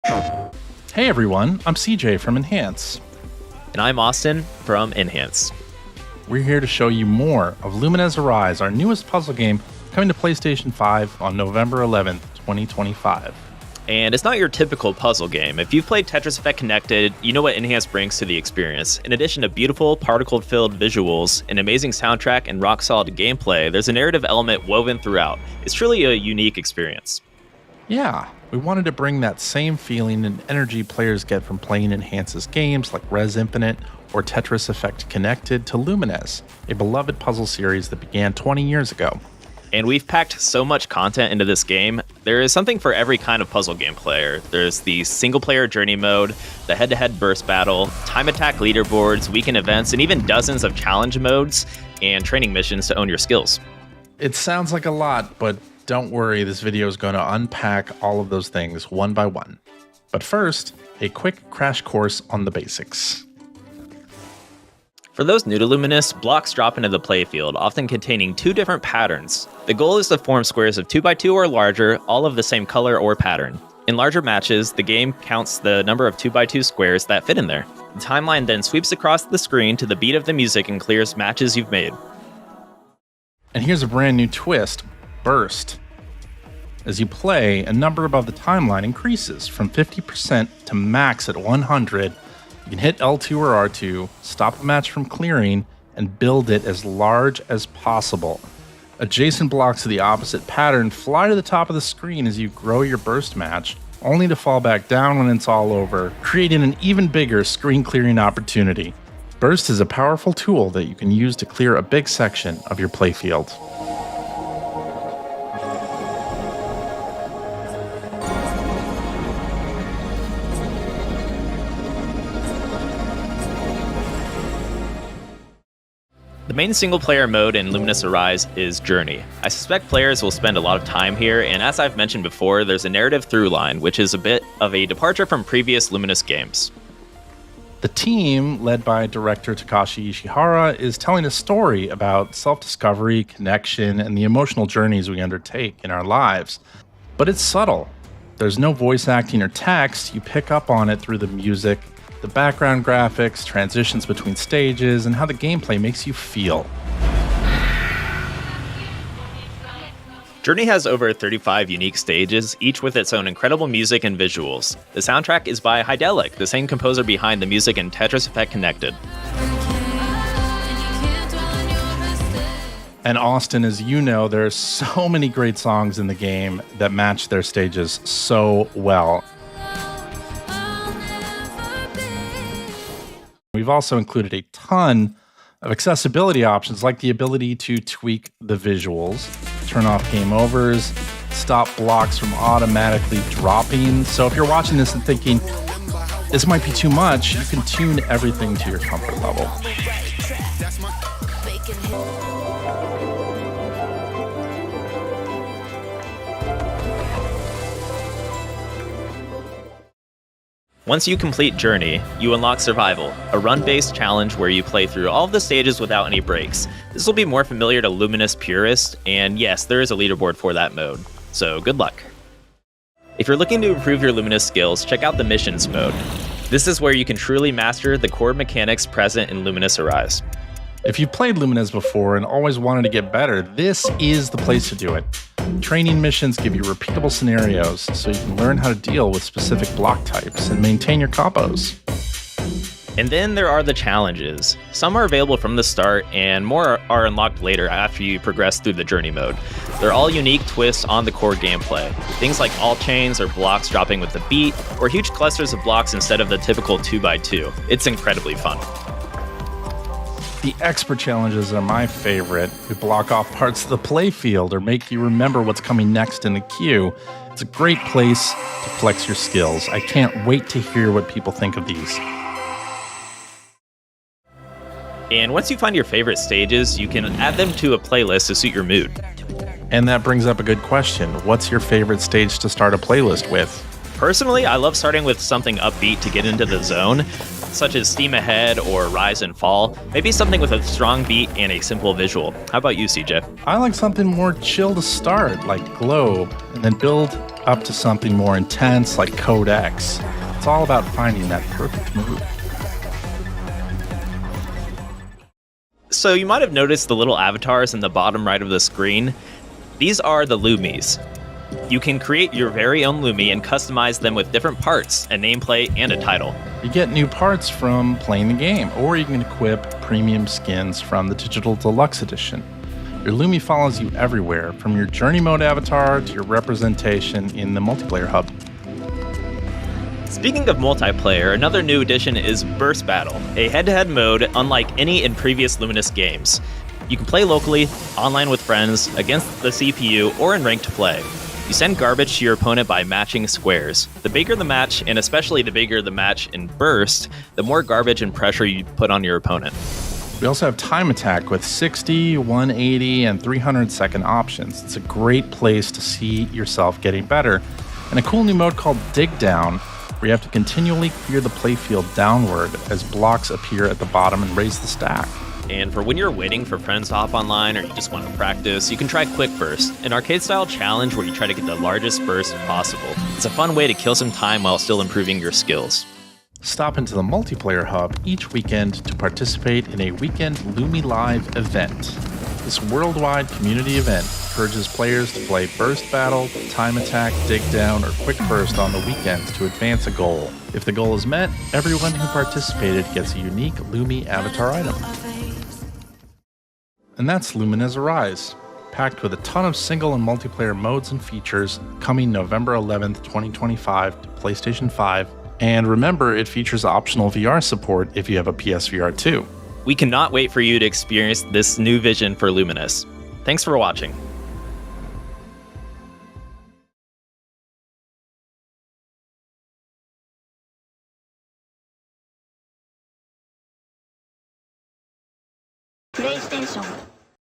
Hey everyone, I'm CJ from Enhance. And I'm Austin from Enhance. We're here to show you more of Lumines Arise, our newest puzzle game coming to PlayStation 5 on November 11th, 2025. And it's not your typical puzzle game. If you've played Tetris Effect Connected, you know what Enhance brings to the experience. In addition to beautiful, particle-filled visuals, an amazing soundtrack, and rock-solid gameplay, there's a narrative element woven throughout. It's truly a unique experience. Yeah, we wanted to bring that same feeling and energy players get from playing Enhance's games like Res Infinite or Tetris Effect Connected to Lumines, a beloved puzzle series that began 20 years ago. And we've packed so much content into this game. There is something for every kind of puzzle game player. There's the single-player journey mode, the head-to-head burst battle, time attack leaderboards, weekend events, and even dozens of challenge modes and training missions to own your skills. It sounds like a lot, but don't worry, this video is going to unpack all of those things one by one. But first, a quick crash course on the basics. For those new to Luminous, blocks drop into the playfield, often containing two different patterns. The goal is to form squares of 2x2 or larger, all of the same color or pattern. In larger matches, the game counts the number of 2x2 squares that fit in there. The timeline then sweeps across the screen to the beat of the music and clears matches you've made. And here's a brand new twist, Burst. As you play, a number above the timeline increases from 50% to max at 100. You can hit L2 or R2, stop a match from clearing, and build it as large as possible. Adjacent blocks of the opposite pattern fly to the top of the screen as you grow your burst match, only to fall back down when it's all over, creating an even bigger screen clearing opportunity. Burst is a powerful tool that you can use to clear a big section of your playfield. The main single-player mode in Luminous Arise is Journey. I suspect players will spend a lot of time here, and as I've mentioned before, there's a narrative through line, which is a bit of a departure from previous Luminous games. The team, led by director Takashi Ishihara, is telling a story about self-discovery, connection, and the emotional journeys we undertake in our lives. But it's subtle. There's no voice acting or text. You pick up on it through the music, the background graphics, transitions between stages, and how the gameplay makes you feel. Journey has over 35 unique stages, each with its own incredible music and visuals. The soundtrack is by Hydelic, the same composer behind the music in Tetris Effect Connected. And Austin, as you know, there are so many great songs in the game that match their stages so well. We've also included a ton of accessibility options, like the ability to tweak the visuals, turn off game overs, stop blocks from automatically dropping. So if you're watching this and thinking, this might be too much, you can tune everything to your comfort level. Once you complete Journey, you unlock Survival, a run-based challenge where you play through all of the stages without any breaks. This will be more familiar to Luminous purists, and yes, there is a leaderboard for that mode, so good luck. If you're looking to improve your Luminous skills, check out the Missions mode. This is where you can truly master the core mechanics present in Luminous Arise. If you've played Lumines before and always wanted to get better, this is the place to do it. Training missions give you repeatable scenarios so you can learn how to deal with specific block types and maintain your combos. And then there are the challenges. Some are available from the start, and more are unlocked later after you progress through the Journey mode. They're all unique twists on the core gameplay. Things like all chains or blocks dropping with the beat, or huge clusters of blocks instead of the typical 2x2. It's incredibly fun. The expert challenges are my favorite. They block off parts of the playfield or make you remember what's coming next in the queue. It's a great place to flex your skills. I can't wait to hear what people think of these. And once you find your favorite stages, you can add them to a playlist to suit your mood. And that brings up a good question. What's your favorite stage to start a playlist with? Personally, I love starting with something upbeat to get into the zone. such as Steam Ahead or Rise and Fall. Maybe something with a strong beat and a simple visual. How about you, CJ? I like something more chill to start, like Globe, and then build up to something more intense, like Codex. It's all about finding that perfect move. So you might have noticed the little avatars in the bottom right of the screen. These are the Lumies. You can create your very own Lumi and customize them with different parts, a nameplate, and a title. You get new parts from playing the game, or you can equip premium skins from the Digital Deluxe Edition. Your Lumi follows you everywhere, from your Journey Mode avatar to your representation in the multiplayer hub. Speaking of multiplayer, another new addition is Burst Battle, a head-to-head mode unlike any in previous Luminous games. You can play locally, online with friends, against the CPU, or in ranked play. You send garbage to your opponent by matching squares. The bigger the match, and especially the bigger the match in Burst, the more garbage and pressure you put on your opponent. We also have Time Attack with 60, 180, and 300-second options. It's a great place to see yourself getting better. And a cool new mode called Dig Down, where you have to continually clear the playfield downward as blocks appear at the bottom and raise the stack. And for when you're waiting for friends to hop online or you just want to practice, you can try Quick Burst, an arcade-style challenge where you try to get the largest burst possible. It's a fun way to kill some time while still improving your skills. Stop into the multiplayer hub each weekend to participate in a weekend Lumi Live event. This worldwide community event encourages players to play Burst Battle, Time Attack, Dig Down, or Quick Burst on the weekends to advance a goal. If the goal is met, everyone who participated gets a unique Lumi avatar item. And that's Lumines Arise, packed with a ton of single and multiplayer modes and features, coming November 11th, 2025 to PlayStation 5. And remember, it features optional VR support if you have a PSVR 2. We cannot wait for you to experience this new vision for Luminous. Thanks for watching. PlayStation